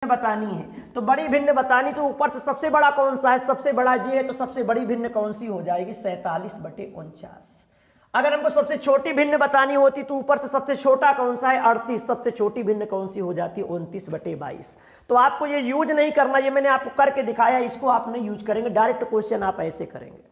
बतानी है तो बड़ी भिन्न बतानी, तो ऊपर से सबसे बड़ा कौन सा है, सबसे बड़ा ये है, तो सबसे बड़ी भिन्न कौन सी हो जाएगी 47/49। अगर हमको सबसे छोटी भिन्न बतानी होती तो ऊपर से सबसे छोटा कौन सा है 38, सबसे छोटी भिन्न कौन सी हो जाती है 29/22। तो आपको ये यूज नहीं करना, ये मैंने आपको करके दिखाया, इसको आप नहीं यूज करेंगे, डायरेक्ट क्वेश्चन आप ऐसे करेंगे।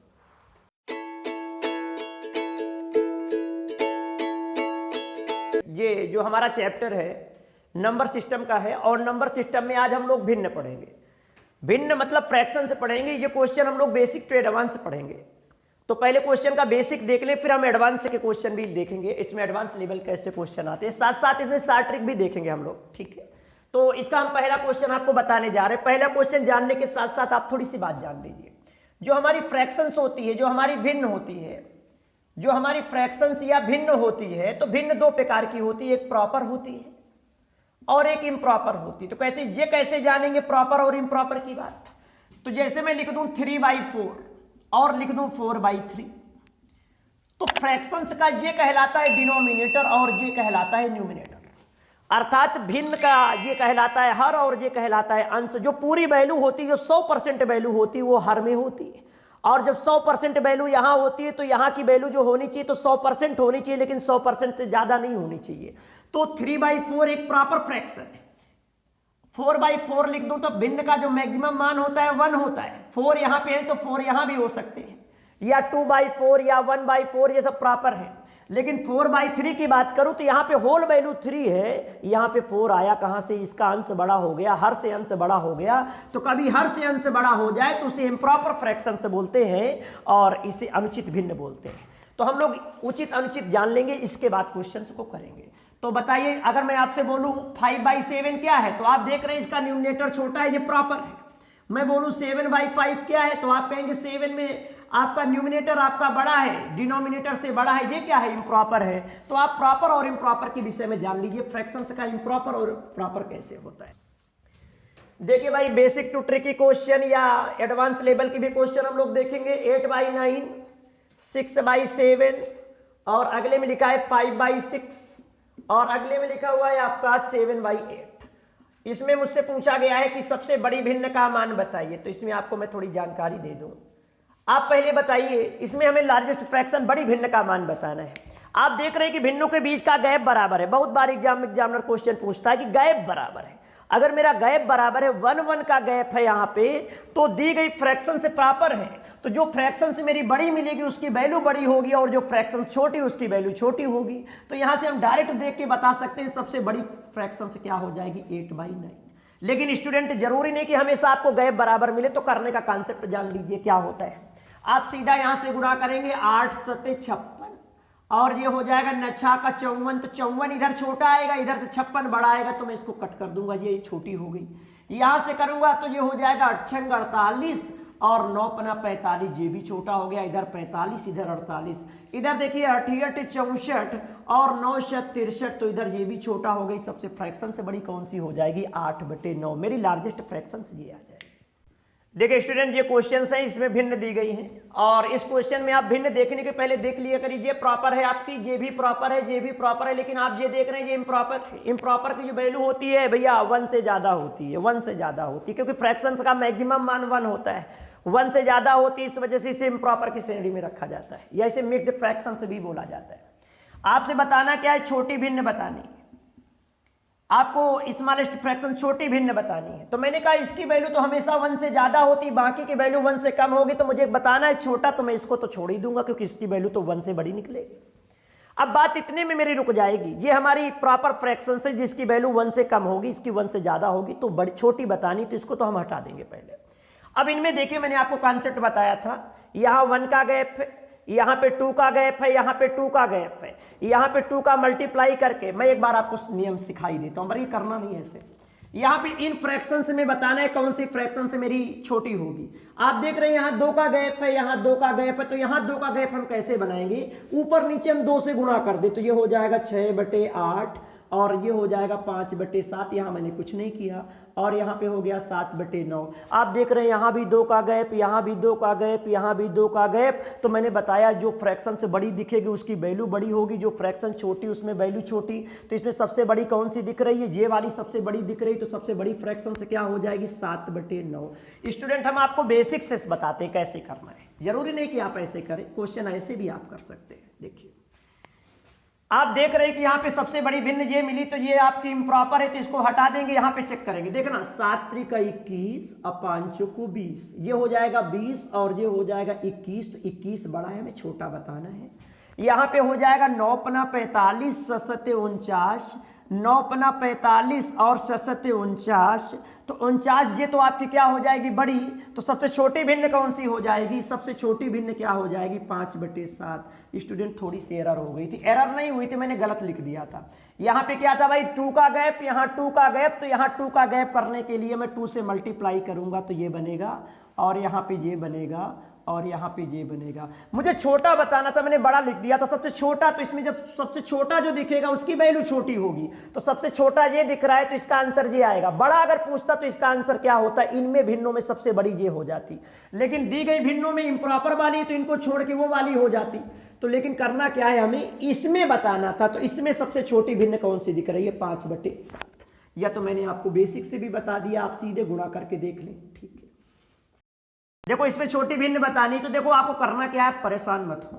ये जो हमारा चैप्टर है नंबर सिस्टम का है, और नंबर सिस्टम में आज हम लोग भिन्न पढ़ेंगे। भिन्न मतलब फ्रैक्शन से पढ़ेंगे। ये क्वेश्चन हम लोग बेसिक टू एडवांस से पढ़ेंगे। तो पहले क्वेश्चन का बेसिक देख ले, फिर हम एडवांस के क्वेश्चन भी देखेंगे, इसमें एडवांस लेवल कैसे क्वेश्चन आते हैं, साथ साथ इसमें शार्ट ट्रिक भी देखेंगे हम लोग, ठीक है। तो इसका हम पहला क्वेश्चन आपको बताने जा रहे हैं। पहला क्वेश्चन जानने के साथ साथ आप थोड़ी सी बात जान लीजिए। जो हमारी फ्रैक्शंस होती है, जो हमारी भिन्न होती है, जो हमारी फ्रैक्शंस या भिन्न होती है, तो भिन्न दो प्रकार की होती है, एक प्रॉपर होती है और एक इम्प्रॉपर होती है। तो कहते हैं ये कैसे जानेंगे प्रॉपर और इम्प्रॉपर की बात। तो जैसे मैं लिख दूं 3/4 और लिख दूं 4/3, तो फ्रैक्शंस का ये कहलाता है डिनोमिनेटर और ये कहलाता है न्यूमिनेटर। अर्थात भिन्न का ये कहलाता है हर और ये कहलाता है अंश। जो पूरी वैल्यू होती है, जो 100% वैल्यू होती है, वो हर में होती है। और जब 100% वैल्यू यहां होती है तो यहां की वैल्यू जो होनी चाहिए तो 100% होनी चाहिए, लेकिन 100% से ज्यादा नहीं होनी चाहिए। तो 3/4 एक प्रॉपर फ्रैक्शन है। 4/4 लिख दूं तो भिन्न का जो मैक्सिमम मान होता है 1 होता है। 4 यहां पे है तो 4 यहां भी हो सकते हैं, या 2/4 या 1/4, ये सब प्रॉपर है। लेकिन 4/3 की बात करूं तो यहां पे होल वैल्यू 3 है, यहां पे 4 आया कहां से, इसका अंश बड़ा हो गया, हर से अंश बड़ा हो गया। तो कभी हर से अंश बड़ा हो जाए तो उसे इम्प्रॉपर फ्रैक्शन से बोलते हैं और इसे अनुचित भिन्न बोलते हैं। तो हम लोग उचित अनुचित जान लेंगे, इसके बाद क्वेश्चन को करेंगे। तो बताइए, अगर मैं आपसे बोलूं 5/7 क्या है, तो आप देख रहे हैं इसका न्यूमिनेटर छोटा है, ये प्रॉपर है। मैं बोलूं 7/5 क्या है, तो आप कहेंगे 7 में आपका न्यूमिनेटर आपका बड़ा है, डिनोमिनेटर से बड़ा है, ये क्या है इम्प्रॉपर है। तो आप प्रॉपर और इम्प्रॉपर के विषय में जान लीजिए, फ्रैक्शंस का इम्प्रॉपर और प्रॉपर कैसे होता है। देखिए भाई, बेसिक टू ट्रिकी क्वेश्चन या एडवांस लेवल के भी क्वेश्चन हम लोग देखेंगे। 8/9, 6/7 और अगले में लिखा है 5/6 और अगले में लिखा हुआ है आपका 7/8। इसमें मुझसे पूछा गया है कि सबसे बड़ी भिन्न का मान बताइए। तो इसमें आपको मैं थोड़ी जानकारी दे दूं। आप पहले बताइए, इसमें हमें लार्जेस्ट फ्रैक्शन बड़ी भिन्न का मान बताना है। आप देख रहे हैं कि भिन्नों के बीच का गैप बराबर है। बहुत बार एग्जामिनर क्वेश्चन पूछता है कि गैप बराबर है। अगर मेरा गैप बराबर है, 1 का गैप है यहाँ पे, तो दी गई फ्रैक्शन से प्रॉपर है। तो जो फ्रैक्शन से मेरी बड़ी मिलेगी उसकी वैल्यू बड़ी होगी, और जो फ्रैक्शन छोटी उसकी वैल्यू छोटी होगी। तो यहां से हम डायरेक्ट देख के बता सकते हैं सबसे बड़ी फ्रैक्शन से क्या हो जाएगी 8/9। लेकिन स्टूडेंट, जरूरी नहीं कि हमेशा आपको गैप बराबर मिले। तो करने का कॉन्सेप्ट जान लीजिए क्या होता है। आप सीधा यहां से गुणा करेंगे 8 × 7 = 56 और ये हो जाएगा 9 × 6 = 54। तो 54 इधर छोटा आएगा, इधर से 56 बड़ा आएगा, तो मैं इसको कट कर दूंगा, ये छोटी हो गई। यहां से करूंगा तो ये हो जाएगा 8 × 6 = 48 और 9 × 45, ये भी छोटा हो गया, इधर 45 इधर 48। इधर देखिए 88 = 64 और 9 × 7 = 63, तो इधर ये भी छोटा हो गई। सबसे फ्रैक्शन से बड़ी कौन सी हो जाएगी 8/9। मेरी लार्जेस्ट फ्रैक्शन से ये आ जाएगी। देखिए स्टूडेंट, ये क्वेश्चंस हैं, इसमें भिन्न दी गई हैं, और इस क्वेश्चन में आप भिन्न देखने के पहले देख लिया करिए। ये प्रॉपर है आपकी, ये भी प्रॉपर है, ये भी प्रॉपर है, लेकिन आप ये देख रहे हैं ये इम्प्रॉपर है। इम्प्रॉपर की जो वैल्यू होती है भैया 1 से ज्यादा होती है, 1 से ज्यादा होती है, क्योंकि फ्रैक्शंस का मैक्सिमम मान 1 होता है। 1 से ज्यादा होती है, इस वजह से इसे इम्प्रॉपर की श्रेणी में रखा जाता है, या इसे मिक्स्ड फ्रैक्शन से भी बोला जाता है। आपसे बताना क्या है, छोटी भिन्न बतानी है। आपको स्मॉलेस्ट फ्रैक्शन छोटी भिन्न बतानी है। तो मैंने कहा इसकी वैल्यू तो हमेशा 1 से ज्यादा होती, बाकी की वैल्यू 1 से कम होगी। तो मुझे बताना है छोटा, तो मैं इसको तो छोड़ ही दूंगा, क्योंकि इसकी वैल्यू तो 1 से बड़ी निकलेगी। अब बात इतने में मेरी रुक जाएगी। ये हमारी प्रॉपर फ्रैक्शन से जिसकी वैल्यू 1 से कम होगी, इसकी 1 से ज्यादा होगी, तो बड़ी छोटी बतानी, तो इसको तो हम हटा देंगे पहले। अब इनमें देखिए, मैंने आपको कॉन्सेप्ट बताया था, यहाँ 1 का गैप है, यहाँ पे 2 का गैप है, यहाँ पे 2 का गैप है, यहाँ पे 2 का मल्टीप्लाई करके मैं एक बार आपको नियम सिखाई देता हूँ, पर ये करना नहीं है ऐसे। यहाँ पे इन फ्रैक्शन से मैं बताना है कौन सी फ्रैक्शन से मेरी छोटी होगी। आप देख रहे हैं यहाँ 2 का गैप है, यहाँ 2 का गैप है, तो यहाँ 2 का गैप हम कैसे बनाएंगे, ऊपर नीचे हम 2 से गुणा कर दे, तो ये हो जाएगा 6/8 और ये हो जाएगा 5/7, यहाँ मैंने कुछ नहीं किया, और यहाँ पे हो गया 7/9। आप देख रहे हैं यहाँ भी 2 का गैप, यहाँ भी 2 का गैप, यहाँ भी 2 का गैप। तो मैंने बताया जो फ्रैक्शन से बड़ी दिखेगी उसकी वैल्यू बड़ी होगी, जो फ्रैक्शन छोटी उसमें वैल्यू छोटी। तो इसमें सबसे बड़ी कौन सी दिख रही है? ये वाली सबसे बड़ी दिख रही है, तो सबसे बड़ी फ्रैक्शन से क्या हो जाएगी? 7/9। स्टूडेंट हम आपको बेसिक से बताते हैं कैसे करना है, जरूरी नहीं कि आप ऐसे करें, क्वेश्चन ऐसे भी आप कर सकते हैं। देखिए आप देख रहे हैं कि यहाँ पे सबसे बड़ी भिन्न ये मिली, तो ये आपकी इम्प्रॉपर है, तो इसको हटा देंगे, यहाँ पे चेक करेंगे। देखना 7 × 21 / 20, ये हो जाएगा 20 और ये हो जाएगा 21, तो 21 बड़ा है, हमें छोटा बताना है। यहाँ पे हो जाएगा 9 × 45 = 49, 9 × 45 और 49, तो 49 ये तो आपकी क्या हो जाएगी? बड़ी। तो सबसे छोटी भिन्न कौन सी हो जाएगी? सबसे छोटी भिन्न क्या हो जाएगी? 5/7। स्टूडेंट थोड़ी सी एरर हो गई थी, एरर नहीं हुई थी, मैंने गलत लिख दिया था। यहाँ पे क्या था भाई? 2 का गैप, यहाँ 2 का गैप, तो यहाँ 2 का गैप करने के लिए मैं 2 से मल्टीप्लाई करूंगा तो ये बनेगा, और यहाँ पे ये बनेगा, और यहाँ पे ये बनेगा। मुझे छोटा बताना था, मैंने बड़ा लिख दिया था सबसे छोटा। तो इसमें जब सबसे छोटा जो दिखेगा उसकी वैल्यू छोटी होगी, तो सबसे छोटा ये दिख रहा है तो इसका आंसर ये आएगा। बड़ा अगर पूछता तो इसका आंसर क्या होता? इनमें भिन्नों में सबसे बड़ी ये हो जाती, लेकिन दी गई भिन्नों में इम्प्रॉपर वाली तो इनको छोड़ के वो वाली हो जाती। तो लेकिन करना क्या है, हमें इसमें बताना था। तो इसमें सबसे छोटी भिन्न कौन सी दिख रही है? 5/7। या तो मैंने आपको बेसिक से भी बता दिया, आप सीधे गुणा करके देख लें, ठीक है। देखो इसमें छोटी भिन्न बतानी, तो देखो आपको करना क्या है, परेशान मत हो।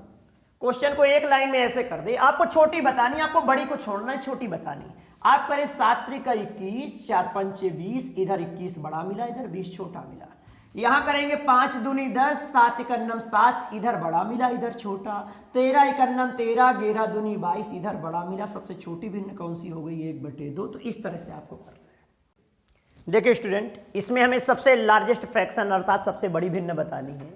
क्वेश्चन को एक लाइन में ऐसे कर दे, आपको छोटी बतानी, आपको बड़ी को छोड़ना है, छोटी बतानी। आप करें 7 × 21, 4 × 5 = 20, इधर 21 बड़ा मिला, इधर 20 छोटा मिला। यहां करेंगे 5 दूनी 10, 7 × 1 7, इधर बड़ा मिला, इधर छोटा। 13 × 1 13, 11 दूनी 22, इधर बड़ा मिला। सबसे छोटी भिन्न कौन सी हो गई? 1/2। तो इस तरह से आपको करना है। देखिए स्टूडेंट, इसमें हमें सबसे लार्जेस्ट फ्रैक्शन अर्थात सबसे बड़ी भिन्न बतानी है।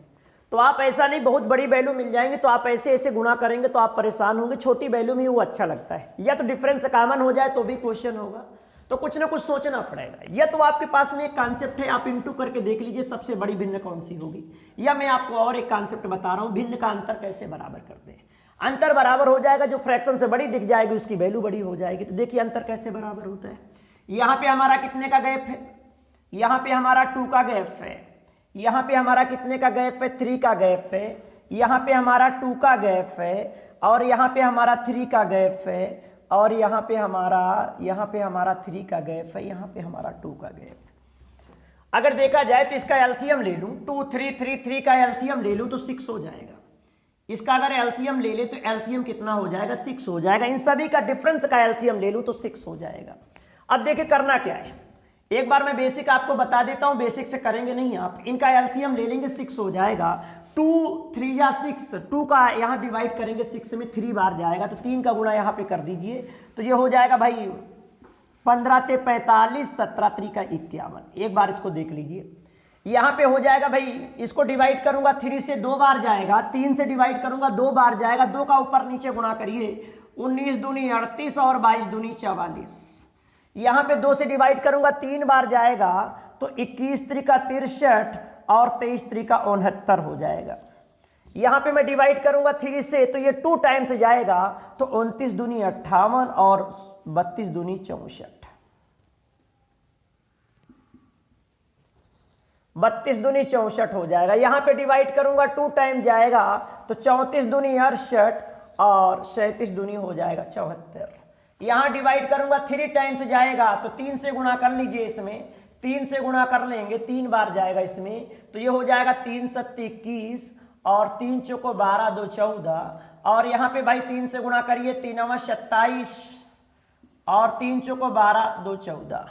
तो आप ऐसा नहीं बहुत बड़ी वैल्यू मिल जाएंगे तो आप ऐसे ऐसे गुणा करेंगे तो आप परेशान होंगे। छोटी वैल्यू में वो अच्छा लगता है, या तो डिफरेंस कॉमन हो जाए तो भी क्वेश्चन होगा, तो कुछ ना कुछ सोचना पड़ेगा। या तो आपके पास में एक कॉन्सेप्ट है, आप इंटू करके देख लीजिए सबसे बड़ी भिन्न कौन सी होगी, या मैं आपको और एक कॉन्सेप्ट बता रहा हूं, भिन्न का अंतर कैसे बराबर करते हैं। अंतर बराबर हो जाएगा, जो फ्रैक्शन से बड़ी दिख जाएगी उसकी वैल्यू बड़ी हो जाएगी। तो देखिए अंतर कैसे बराबर होता है। यहाँ पे हमारा कितने का गैप है? यहाँ पे हमारा 2 का गैप है। यहाँ पे हमारा कितने का गैप है? 3 का गैप है। यहाँ पे हमारा 2 का गैप है, और यहाँ पे हमारा 3 का गैप है, और यहाँ पे हमारा 3 का गैप है, यहाँ पे हमारा 2 का गैप है। अगर देखा जाए तो इसका एलसीएम ले लूँ, 2 3 3 3 का एलसीएम ले लूँ तो 6 हो जाएगा। इसका अगर एलसीएम ले ले तो एलसीएम कितना हो जाएगा? 6 हो जाएगा। इन सभी का डिफरेंस का एलसीएम ले लूँ तो 6 हो जाएगा। अब देखिए करना क्या है, एक बार मैं बेसिक आपको बता देता हूं, बेसिक से करेंगे नहीं आप। इनका एलसीएम ले लेंगे, 6 हो जाएगा। 2 3 या 6, 2 का यहाँ डिवाइड करेंगे 6 में, 3 बार जाएगा, तो 3 का गुणा यहाँ पे कर दीजिए, तो ये हो जाएगा भाई 15 × 45, 17 × 3 = 51। एक बार इसको देख लीजिए, यहाँ पे हो जाएगा भाई, इसको डिवाइड करूंगा 3 से 2 बार जाएगा, 3 से डिवाइड करूंगा 2 बार जाएगा, 2 का ऊपर नीचे गुणा करिए, 19 दूनी 38 और 22 दूनी 44। यहाँ पे 2 से डिवाइड करूंगा 3 बार जाएगा, तो 21 × 3 = 63 और 23 × 3 = 69 हो जाएगा। यहाँ पे मैं डिवाइड करूंगा 3 से, तो ये 2 टाइम्स जाएगा, तो 29 दूनी 58 और 32 दूनी 64। 32 दूनी 64 हो जाएगा। यहाँ पे डिवाइड करूंगा 2 टाइम जाएगा, तो 34 दूनी 68 और 37 दूनी हो जाएगा 74। यहाँ डिवाइड करूंगा 3 टाइम्स जाएगा, तो 3 से गुणा कर लीजिए, इसमें 3 से गुणा कर लेंगे, 3 बार जाएगा इसमें, तो ये हो जाएगा 3 × 7 = 21 और 3 × 4 = 12, 2 = 14, और यहाँ पे भाई 3 से गुणा करिए, 3 × 9 = 27 और 3 × 4 = 12, 2 = 14।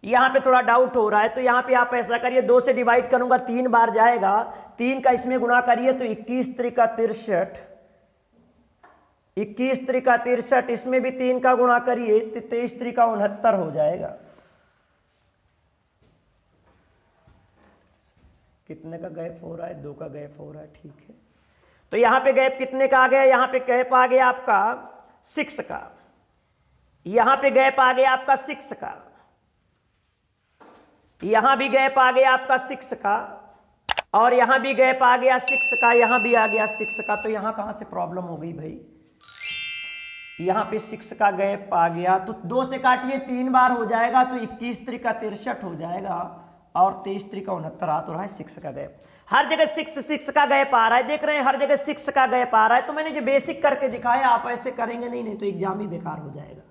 यहाँ पे थोड़ा डाउट हो रहा है, तो यहाँ पे आप ऐसा करिए, 2 से डिवाइड करूंगा 3 बार जाएगा, 3 का इसमें गुणा करिए, तो 21 × 3 = 63, 21 × 3 = 63, इसमें भी 3 का गुणा करिए, 23 × 3 = 69 हो जाएगा। कितने का गैप हो रहा है? 2 का गैप हो रहा है, ठीक है। तो यहाँ पे गैप कितने का आ गया? यहाँ पे गैप आ गया आपका 6 का, यहाँ पे गैप आ गया आपका 6 का, यहाँ भी गैप आ गया आपका 6 का, और यहाँ भी गैप आ गया 6 का, यहाँ भी आ गया 6 का। तो यहाँ कहाँ से प्रॉब्लम हो गई भाई? यहाँ पे 6 का गैप आ गया, तो 2 से काटिए 3 बार हो जाएगा, तो 21 त्रिका 63 हो जाएगा, और 23 त्रिका 69 आ तो रहा है 6 का गैप। हर जगह 6 का गैप आ रहा है, देख रहे हैं, हर जगह 6 का गैप आ रहा है। तो मैंने जो बेसिक करके दिखाया, आप ऐसे करेंगे नहीं तो एग्जाम ही बेकार हो जाएगा।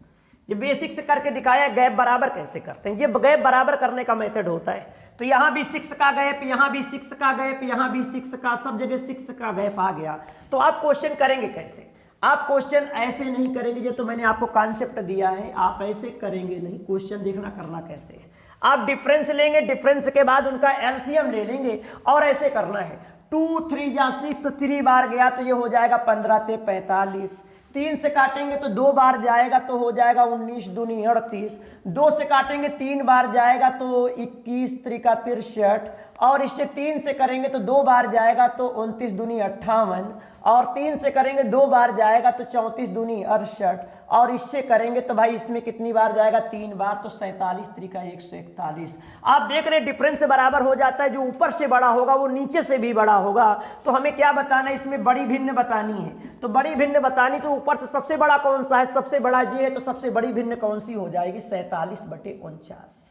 ये बेसिक से करके दिखाया, गैप बराबर कैसे करते हैं, ये गैप बराबर करने का मेथड होता है। तो यहाँ भी 6 का गैप, यहाँ भी 6 का गैप, यहाँ भी 6 का, सब जगह 6 का गैप आ गया। तो आप क्वेश्चन करेंगे कैसे? आप क्वेश्चन ऐसे नहीं करेंगे, जो तो मैंने आपको कॉन्सेप्ट दिया है, आप ऐसे करेंगे नहीं। क्वेश्चन देखना करना कैसे है, आप डिफरेंस लेंगे, डिफरेंस के बाद उनका एलसीएम ले लेंगे और ऐसे करना है। 2 3 जा 6, 3 बार गया तो ये हो जाएगा 15 ते 45। 3 से काटेंगे तो 2 बार जाएगा तो हो जाएगा 19 दूनी 38। 2 से काटेंगे 3 बार जाएगा तो 21 त्रिका 63, और इससे 3 से करेंगे तो 2 बार जाएगा तो 29 दूनी 58, और 3 से करेंगे 2 बार जाएगा तो 34 दूनी 68, और इससे करेंगे तो भाई इसमें कितनी बार जाएगा? 3 बार, तो 47 त्रिका 141। आप देख रहे हैं डिफरेंस बराबर हो जाता है, जो ऊपर से बड़ा होगा वो नीचे से भी बड़ा होगा। तो हमें क्या बताना है? इसमें बड़ी भिन्न बतानी है। तो बड़ी भिन्न बतानी, तो ऊपर से सबसे बड़ा कौन सा है? सबसे बड़ा ये है, तो सबसे बड़ी भिन्न कौन सी हो जाएगी? 47/49।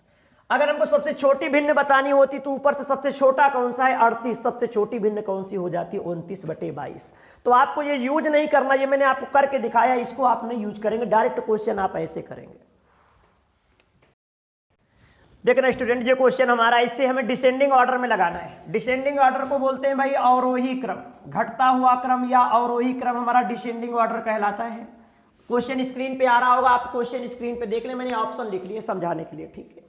अगर हमको सबसे छोटी भिन्न बतानी होती तो ऊपर से सबसे छोटा कौन सा है? 38। सबसे छोटी भिन्न कौन सी हो जाती है? 29/22। तो आपको ये यूज नहीं करना, ये मैंने आपको करके दिखाया, इसको आप नहीं यूज करेंगे, डायरेक्ट क्वेश्चन आप ऐसे करेंगे। देखना स्टूडेंट, ये क्वेश्चन हमारा, इससे हमें डिसेंडिंग ऑर्डर में लगाना है। डिसेंडिंग ऑर्डर को बोलते हैं भाई अवरोही क्रम, घटता हुआ क्रम या अवरोही क्रम हमारा डिसेंडिंग ऑर्डर कहलाता है। क्वेश्चन स्क्रीन पे आ रहा होगा, आप क्वेश्चन स्क्रीन पे देख लें, मैंने ऑप्शन लिख लिए समझाने के लिए, ठीक है।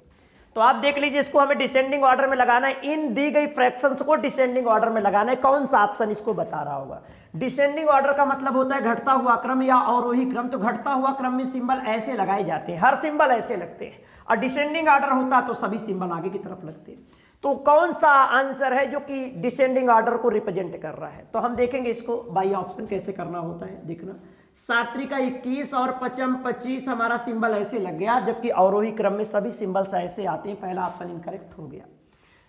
तो आप देख लीजिए, इसको हमें डिसेंडिंग ऑर्डर में लगाना है। इन दी गई फ्रैक्शंस को डिसेंडिंग ऑर्डर में लगाना है। कौन सा ऑप्शन इसको बता रहा होगा? डिसेंडिंग ऑर्डर का मतलब होता है घटता हुआ क्रम या अवरोही क्रम। तो घटता हुआ क्रम में सिंबल ऐसे लगाए जाते हैं, हर सिंबल ऐसे लगते हैं, और डिसेंडिंग ऑर्डर होता तो सभी सिंबल आगे की तरफ लगते हैं। तो कौन सा आंसर है जो कि डिसेंडिंग ऑर्डर को रिप्रेजेंट कर रहा है? तो हम देखेंगे इसको बाई ऑप्शन कैसे करना होता है। देखना, 7 त्रिका 21 और 5 25 हमारा सिंबल ऐसे लग गया, जबकि अवरोही क्रम में सभी सिंबल्स ऐसे आते हैं। पहला ऑप्शन इनकरेक्ट हो गया।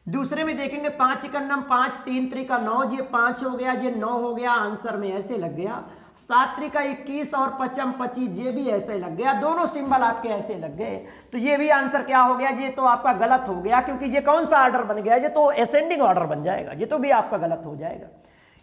दूसरे में देखेंगे 5 एकन्नम 5, 3 त्रिका 9, ये 5 हो गया, ये 9 हो गया, आंसर में ऐसे लग गया। 7 त्रिका 21 और 5 25 ये भी ऐसे लग गया, दोनों सिंबल आपके ऐसे लग गए। तो ये भी आंसर क्या हो गया? ये तो आपका गलत हो गया, क्योंकि ये कौन सा ऑर्डर बन गया? ये तो असेंडिंग ऑर्डर बन जाएगा, ये तो भी आपका गलत हो जाएगा।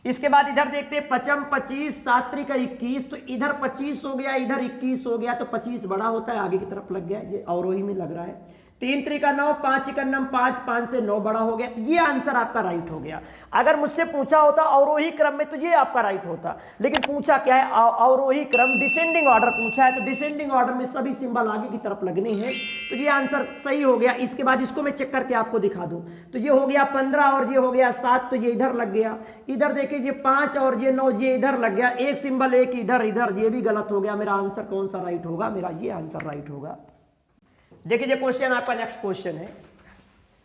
इसके बाद इधर देखते हैं 5 25, 7 त्रिका 21, तो इधर 25 हो गया, इधर 21 हो गया, तो 25 बड़ा होता है, आगे की तरफ लग गया, ये अवरोही में लग रहा है। 3 त्रिका 9, 5 एकन्नम 5, 5 से 9 बड़ा हो गया, ये आंसर आपका राइट हो गया। अगर मुझसे पूछा होता अवरोही क्रम में तो ये आपका राइट होता, लेकिन पूछा क्या है? अवरोही क्रम डिसेंडिंग ऑर्डर पूछा है, तो डिसेंडिंग ऑर्डर में सभी सिंबल आगे की तरफ लगने हैं, तो ये आंसर सही हो गया। इसके बाद इसको मैं चेक करके आपको दिखा दूं, तो ये हो गया 15 और ये हो गया 7, तो ये इधर लग गया। इधर देखिए, ये 5 और ये 9, ये इधर लग गया, एक सिंबल एक इधर, इधर ये भी गलत हो गया। मेरा आंसर कौन सा राइट होगा? मेरा ये आंसर राइट होगा। देखिए, ये क्वेश्चन आपका नेक्स्ट क्वेश्चन है।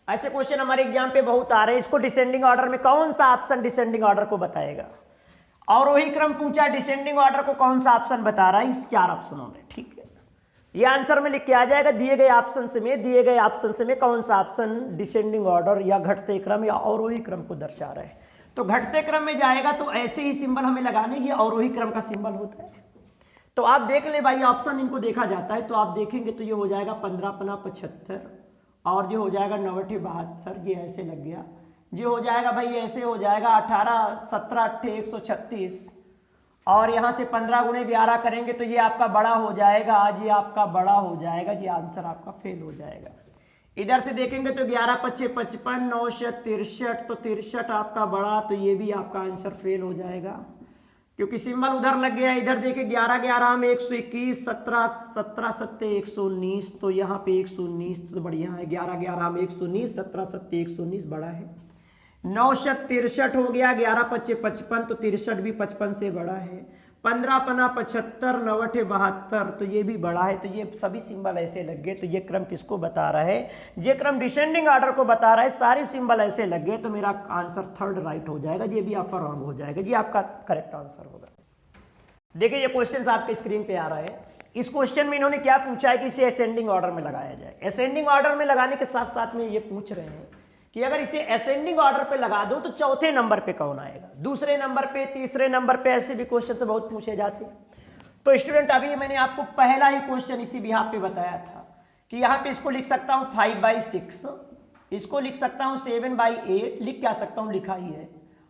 ऐसे क्वेश्चन हमारे एग्जाम पे बहुत आ रहे हैं। इसको डिसेंडिंग ऑर्डर में कौन सा ऑप्शन डिसेंडिंग ऑर्डर को बताएगा? अवरोही क्रम पूछा, डिसेंडिंग ऑर्डर को कौन सा ऑप्शन बता रहा है? इस 4 ऑप्शनों में, ठीक है। ये आंसर में लिख के आ जाएगा, दिए गए ऑप्शन में कौन सा ऑप्शन डिसेंडिंग ऑर्डर या घटते क्रम या अवरोही क्रम को दर्शा रहा है। तो घटते क्रम में जाएगा तो ऐसे ही सिंबल हमें लगाने, ये अवरोही क्रम का सिंबल होता है। तो आप देख ले भाई, ऑप्शन इनको देखा जाता है, तो आप देखेंगे तो ये हो जाएगा 15 पना 75, और ये हो जाएगा 9 72, ये ऐसे लग गया। ये हो जाएगा भाई, ऐसे हो जाएगा 18 17 8 136, और यहाँ से 15 गुणे 11 करेंगे तो ये आपका बड़ा हो जाएगा, आज ये आपका बड़ा हो जाएगा, ये आंसर आपका फेल हो जाएगा। इधर से देखेंगे तो 11 5 55, 9 63, तो 63 आपका बड़ा, तो ये भी आपका आंसर फेल हो जाएगा, क्योंकि सिंबल उधर लग गया। इधर देखिए 11 11 में 121, 17 17 7 119, तो यहाँ पे 119 तो बढ़िया है। 11 11 में 119, 17 7 119 बड़ा है। 9 63 हो गया, 11 5 55, तो 63 भी 55 से बड़ा है। 15 पना 75, 9 72, तो ये भी बड़ा है। तो ये सभी सिंबल ऐसे लग गए, तो ये क्रम किसको बता रहा है? ये क्रम डिसेंडिंग ऑर्डर को बता रहा है। सारे सिंबल ऐसे लग गए, तो मेरा आंसर 3rd राइट हो जाएगा, ये भी आपका रॉन्ग हो जाएगा, ये आपका करेक्ट आंसर होगा। देखिए, ये क्वेश्चन आपके स्क्रीन पे आ रहा है। इस क्वेश्चन में इन्होंने क्या पूछा है कि इसे असेंडिंग ऑर्डर में लगाया जाए। असेंडिंग ऑर्डर में लगाने के साथ साथ में ये पूछ रहे हैं कि अगर इसे असेंडिंग ऑर्डर पे लगा दो तो चौथे नंबर पे कौन आएगा, दूसरे नंबर पे, तीसरे नंबर पे, ऐसे भी क्वेश्चन से बहुत पूछे जाते हैं। तो स्टूडेंट अभी मैंने आपको पहला ही क्वेश्चन इसी बिहाफ पे बताया था कि यहाँ पे इसको लिख सकता हूँ 5/6, इसको लिख सकता हूँ 7/8, लिख क्या सकता हूँ, लिखा ही है,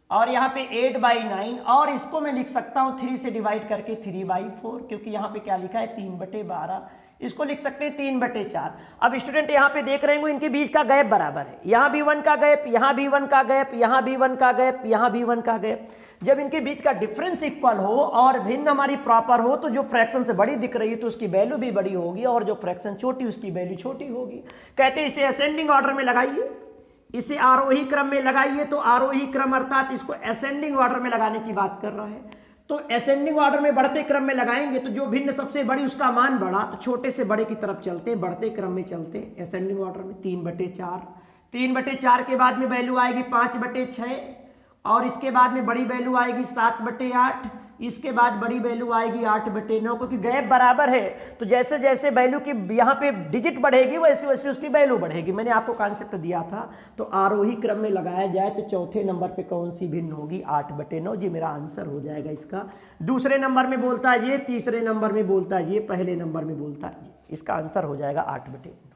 और यहाँ पे 8/9, और इसको मैं लिख सकता हूँ 3 से डिवाइड करके 3/4, क्योंकि यहाँ पे क्या लिखा है 3/12, इसको लिख सकते हैं 3/4। अब स्टूडेंट यहाँ पे देख रहे होंगे इनके बीच का गैप बराबर है, यहाँ भी 1 का गैप, यहाँ भी 1 का गैप, यहाँ भी 1 का गैप, यहाँ भी 1 का गैप। जब इनके बीच का डिफरेंस इक्वल हो और भिन्न हमारी प्रॉपर हो तो जो फ्रैक्शन से बड़ी दिख रही है तो उसकी वैल्यू भी बड़ी होगी, और जो फ्रैक्शन छोटी उसकी वैल्यू छोटी होगी। कहते हैं इसे असेंडिंग ऑर्डर में लगाइए, इसे आरोही क्रम में लगाइए, तो आरोही क्रम अर्थात इसको असेंडिंग ऑर्डर में लगाने की बात कर रहा है। तो असेंडिंग ऑर्डर में बढ़ते क्रम में लगाएंगे तो जो भिन्न सबसे बड़ी उसका मान बढ़ा, तो छोटे से बड़े की तरफ चलते हैं, बढ़ते क्रम में चलते हैं असेंडिंग ऑर्डर में। 3/4, 3/4 के बाद में वैल्यू आएगी 5/6, और इसके बाद में बड़ी वैल्यू आएगी 7/8, इसके बाद बड़ी वैल्यू आएगी 8/9, क्योंकि गैप बराबर है तो जैसे जैसे वैल्यू की यहाँ पे डिजिट बढ़ेगी वैसे वैसे उसकी वैल्यू बढ़ेगी। मैंने आपको कॉन्सेप्ट दिया था। तो आरोही क्रम में लगाया जाए तो चौथे नंबर पे कौन सी भिन्न होगी, 8/9, ये मेरा आंसर हो जाएगा इसका। दूसरे नंबर में बोलता है ये, तीसरे नंबर में बोलता है ये, पहले नंबर में बोलता है ये, इसका आंसर हो जाएगा 8/9।